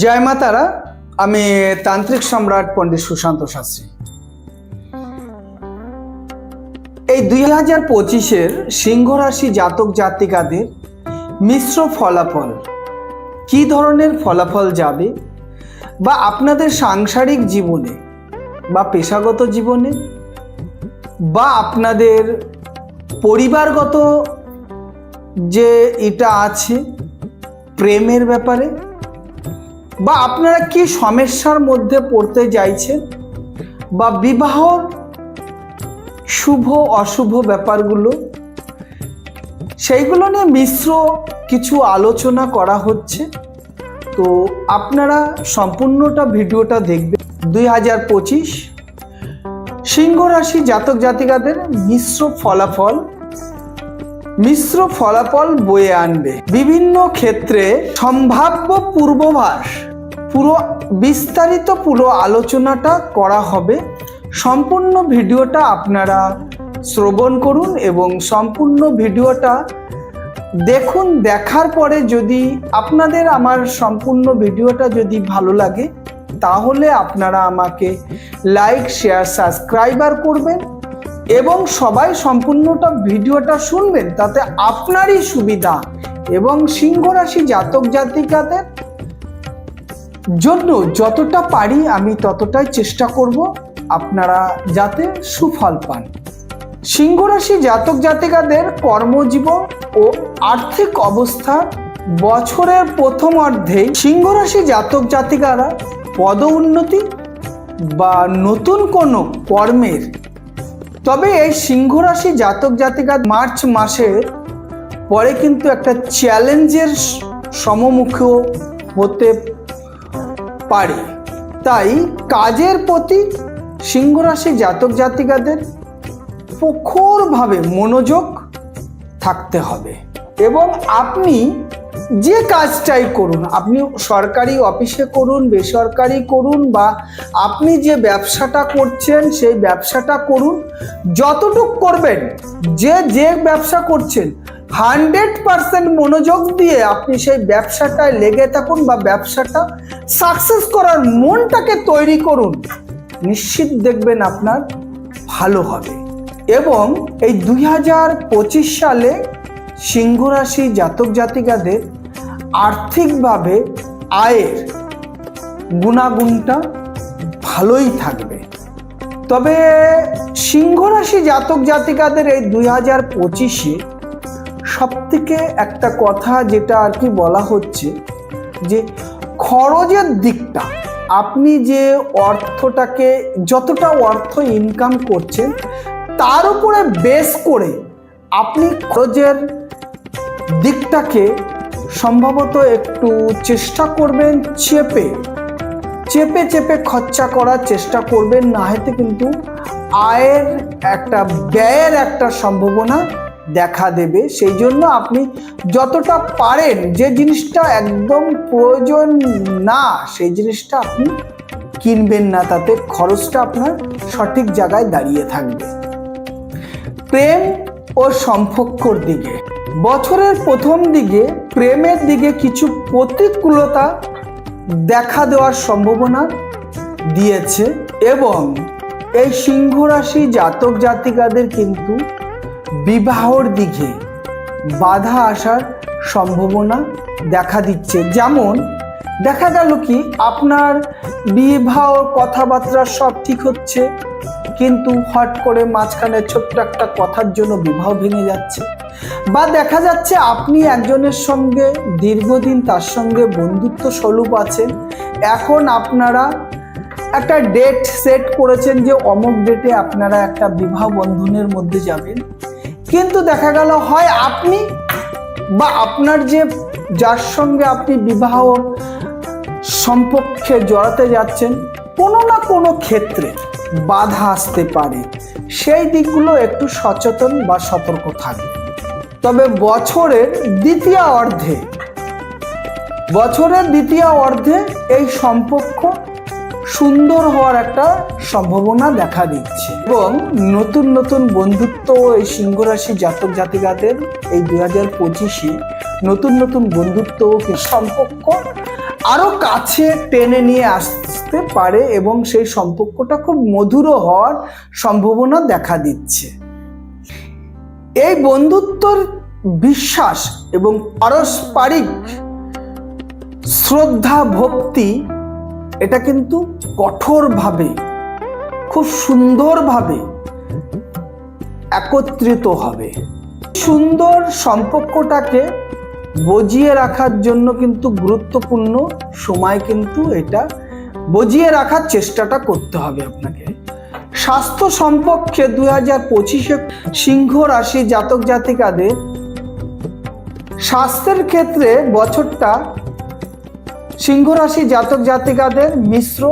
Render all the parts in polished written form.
জয় মা তারা। আমি তান্ত্রিক সম্রাট পণ্ডিত সুশান্ত শাস্ত্রী। এই 2025-এর সিংহ রাশি জাতক জাতিকাদের মিশ্র ফলাফল, কি ধরনের ফলাফল যাবে বা আপনাদের সাংসারিক জীবনে বা পেশাগত জীবনে বা আপনাদের পরিবারগত যে এটা আছে প্রেমের ব্যাপারে, বা আপনারা কি সমস্যার মধ্যে পড়তে চাইছেন বা বিবাহর শুভ অশুভ ব্যাপারগুলো, সেইগুলো নিয়ে মিশ্র কিছু আলোচনা করা হচ্ছে। তো আপনারা সম্পূর্ণটা ভিডিওটা দেখবেন। 2025 সিংহ রাশি জাতক জাতিকাদের মিশ্র ফলাফল বয়ে আনবে। বিভিন্ন ক্ষেত্রে সম্ভাব্য পূর্বাভাস, পুরো বিস্তারিত পুরো আলোচনাটা করা হবে। সম্পূর্ণ ভিডিওটা আপনারা শ্রবণ করুন এবং সম্পূর্ণ ভিডিওটা দেখুন। দেখার পরে যদি আপনাদের আমার সম্পূর্ণ ভিডিওটা যদি ভালো লাগে, তাহলে আপনারা আমাকে লাইক, শেয়ার, সাবস্ক্রাইবার করবেন এবং সবাই সম্পূর্ণটা ভিডিওটা শুনবেন, তাতে আপনারই সুবিধা এবং সিংহ রাশি জাতক জাতিকাদের জন্য যতটা পারি আমি ততটাই চেষ্টা করব আপনারা যাতে সুফল পান। সিংহ রাশি জাতক জাতিকাদের কর্মজীবন ও আর্থিক অবস্থা বছরের প্রথম অর্ধে সিংহ রাশি জাতক জাতিকারা পদোন্নতি বা নতুন কোনো কর্মের, তবে এই সিংহ রাশি জাতক জাতিকা মার্চ মাসের পরে কিন্তু একটা চ্যালেঞ্জের সম্মুখীন হতে পারে। তাই কাজের প্রতি সিংহ রাশি জাতক জাতিকাদের প্রখরভাবে মনোযোগ থাকতে হবে এবং আপনি যে কাজটাই করুন, আপনি সরকারি অফিসে করুন, বেসরকারি করুন, বা আপনি যে ব্যবসাটা করছেন সেই ব্যবসাটা করুন, যতটুকু করবেন, যে ব্যবসা করছেন 100% মনোযোগ দিয়ে আপনি সেই ব্যবসাটায় লেগে থাকুন বা ব্যবসাটা সাকসেস করার মনটাকে তৈরি করুন। নিশ্চিত দেখবেন আপনার ভালো হবে। এবং এই 2025 সালে সিংহ রাশি জাতক জাতিকাদের আর্থিকভাবে আয়ের গুণাগুণটা ভালোই থাকবে। তবে সিংহ রাশি জাতক জাতিকাদের এই 2025-এ সবথেকে একটা কথা যেটা আর কি বলা হচ্ছে যে খরচের দিকটা, আপনি যে অর্থটাকে যতটা অর্থ ইনকাম করছেন তার উপরে বেস করে আপনি খরচের দিকটাকে সম্ভবত একটু চেষ্টা করবেন চেপে খরচা করার চেষ্টা করবেন, না হয়তো কিন্তু আয়ের একটা ব্যয়ের একটা সম্ভাবনা দেখা দেবে। সেই জন্য আপনি যতটা পারেন, যে জিনিসটা একদম প্রয়োজন না সেই জিনিসটা আপনি কিনবেন না, তাতে খরচটা আপনার সঠিক জায়গায় দাঁড়িয়ে থাকবে। প্রেম ও সম্পর্কর দিকে বছরের প্রথম দিকে প্রেমের দিকে কিছু প্রতিকূলতা দেখা দেওয়ার সম্ভাবনা দিয়েছে এবং এই সিংহ রাশি জাতক জাতিকাদের কিন্তু বিবাহর দিকে বাধা আসার সম্ভাবনা দেখা দিচ্ছে। যেমন দেখা গেল কি আপনার বিবাহ কথাবার্তা সব ঠিক হচ্ছে, কিন্তু হট করে মাঝখানে ছোট্ট একটা কথার জন্য বিবাহ ভেঙে যাচ্ছে, বা দেখা যাচ্ছে আপনি একজনের সঙ্গে দীর্ঘদিন তার সঙ্গে বন্ধুত্ব স্বরূপ আছেন, এখন আপনারা একটা ডেট সেট করেছেন যে অমুক ডেটে আপনারা একটা বিবাহ বন্ধনের মধ্যে যাবেন, কিন্তু দেখা গেল হয় আপনি বা আপনার যার সঙ্গে আপনি বিবাহ সম্পর্কে জড়াতে যাচ্ছেন কোনো না কোনো ক্ষেত্রে বাধা আসতে পারে। সেই দিকগুলো একটু সচেতন বা সতর্ক থাকবে। তবে বছরের দ্বিতীয় অর্ধে এই সম্পর্ক সুন্দর হওয়ার একটা সম্ভাবনা দেখা দিচ্ছে এবং নতুন নতুন বন্ধুত্ব এই সিংহ রাশি জাতক জাতিকাদের এই 2025-এ নতুন বন্ধুত্ব সম্পর্ক আরো কাছে টেনে নিয়ে আসতে পারে এবং সেই সম্পর্কটা খুব মধুর হওয়ার সম্ভাবনা দেখা দিচ্ছে। এই বন্ধুত্বর বিশ্বাস এবং পারস্পরিক শ্রদ্ধা ভক্তি এটা কিন্তু কঠোরভাবে খুব সুন্দরভাবে একত্রিত হবে। সুন্দর সম্পর্কটাকে বজিয়ে রাখার জন্য কিন্তু গুরুত্বপূর্ণ সময় কিন্তু এটা বজিয়ে রাখার চেষ্টাটা করতে হবে আপনাকে। স্বাস্থ্য সম্পর্কে 2025-এ সিংহ রাশি জাতক জাতিকাদের স্বাস্থ্যের ক্ষেত্রে বছরটা সিংহ রাশি জাতক জাতিকাদের মিশ্র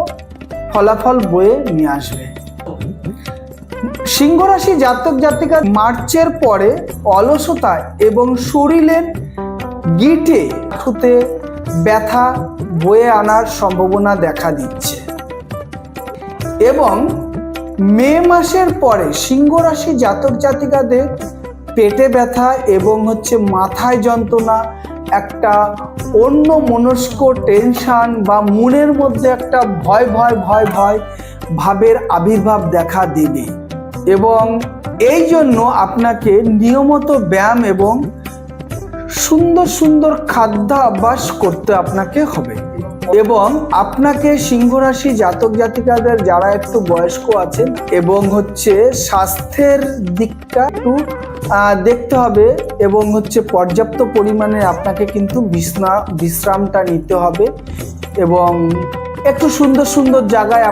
ফলাফল বয়ে নিয়ে আসবে। সিংহ রাশি জাতক জাতিকা মার্চের পরে অলসতা এবং শরীরের গিঁটে হাঁটুতে ব্যথা বয়ে আনার সম্ভাবনা দেখা দিচ্ছে এবং মে মাসের পরে সিংহ রাশি জাতক জাতিকাদের পেটে ব্যথা এবং মাথায় যন্ত্রণা, একটা অন্য মনস্ক টেনশন বা মনের মধ্যে একটা ভয় ভয় ভয় ভয় ভাবের আবির্ভাব দেখা দেবে এবং এই জন্য আপনাকে নিয়মিত ব্যায়াম এবং সুন্দর সুন্দর খাদ্যাভ্যাস করতে আপনাকে হবে এবং আপনাকে সিংহ রাশি জাতক জাতিকাদের যারা একটু বয়স্ক আছেন এবং স্বাস্থ্যের দিকটা একটু দেখতে হবে এবং পর্যাপ্ত পরিমাণে আপনাকে কিন্তু বিশ্রামটা নিতে হবে এবং একটু সুন্দর সুন্দর জায়গায়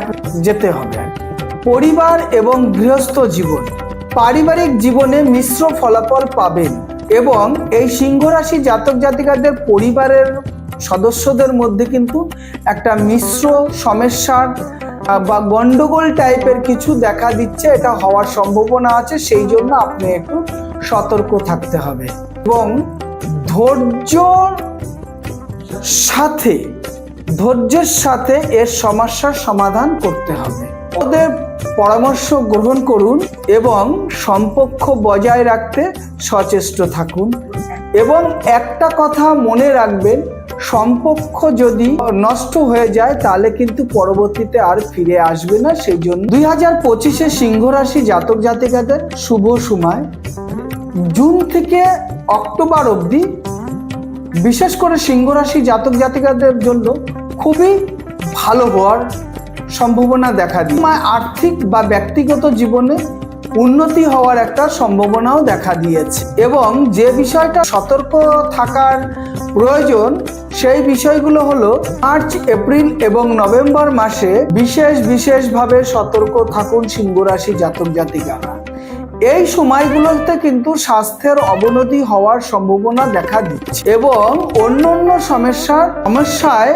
যেতে হবে। পরিবার এবং গৃহস্থ জীবন, পারিবারিক জীবনে মিশ্র ফলাফল পাবেন এবং এই সিংহ রাশি জাতক জাতিকাদের পরিবারের সদস্যদের মধ্যে কিন্তু একটা মিশ্র সমস্যার বা গন্ডগোল টাইপের কিছু দেখা দিচ্ছে, এটা হওয়ার সম্ভাবনা আছে। সেই জন্য আপনি একটু সতর্ক থাকতে হবে এবং ধৈর্যের সাথে এর সমস্যার সমাধান করতে হবে। ওদের পরামর্শ গ্রহণ করুন এবং সম্পর্ক বজায় রাখতে সচেষ্ট থাকুন এবং একটা কথা মনে রাখবেন, সম্পর্ক যদি নষ্ট হয়ে যায় তাহলে কিন্তু পরবর্তীতে আর ফিরে আসবে না। সেই জন্য 2025-এ সিংহ রাশি জাতক জাতিকাদের শুভ সময় জুন থেকে অক্টোবর অবধি বিশেষ করে সিংহ রাশি জাতক জাতিকাদের জন্য খুবই ভালো হওয়ার সম্ভাবনা দেখা দিচ্ছে। আর্থিক বা ব্যক্তিগত জীবনে উন্নতি হওয়ার একটা সম্ভাবনাও দেখা দিয়েছে এবং যে বিষয়টা সতর্ক থাকার প্রয়োজন সেই বিষয়গুলো হলো মার্চ, এপ্রিল এবং নভেম্বর মাসে বিশেষভাবে সতর্ক থাকুন সিংহ রাশি জাতক জাতিকারা। এই সময়গুলোতে কিন্তু স্বাস্থ্যের অবনতি হওয়ার সম্ভাবনা দেখা দিচ্ছে এবং অন্য সমস্যায়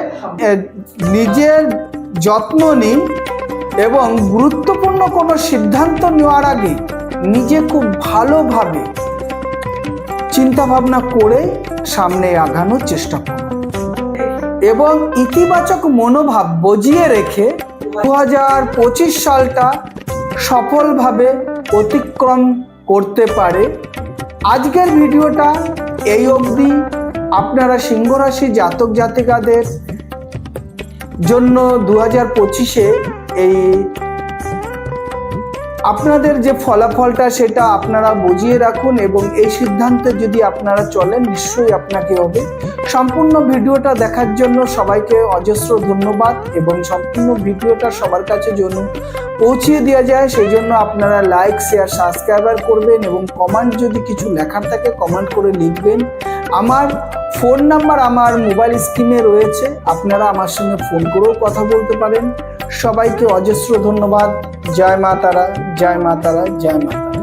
নিজের যত্ন নিন এবং গুরুত্বপূর্ণ কোনো সিদ্ধান্ত নেওয়ার আগে নিজে খুব ভালোভাবে চিন্তা ভাবনা করে সামনে আগানোর চেষ্টা করুন এবং ইতিবাচক মনোভাব বজিয়ে রেখে 2025 সালটা সফলভাবে অতিক্রম করতে পারে। আজকের ভিডিওটা এই অবধি। আপনারা সিংহ রাশি জাতক জাতিকাদের জন্য 2025-এ এই আপনাদের যে ফলাফলটা সেটা আপনারা বুঝিয়ে রাখুন এবং এই সিদ্ধান্তে যদি আপনারা চলেন নিশ্চয়ই আপনাকে হবে। সম্পূর্ণ ভিডিওটা দেখার জন্য সবাইকে অজস্র ধন্যবাদ এবং সম্পূর্ণ ভিডিওটা সবার কাছে জন্য পৌঁছিয়ে দেওয়া যায় সেই জন্য আপনারা লাইক, শেয়ার, সাবস্ক্রাইবার করবেন এবং কমেন্ট যদি কিছু লেখার থাকে কমেন্ট করে লিখবেন। আমার ফোন নাম্বার আমার মোবাইল স্ক্রিনে রয়েছে, আপনারা আমার সঙ্গে ফোন করেও কথা বলতে পারেন। সবাইকে অজস্র ধন্যবাদ। জয় মা তারা, জয় মা তারা, জয় মা তারা।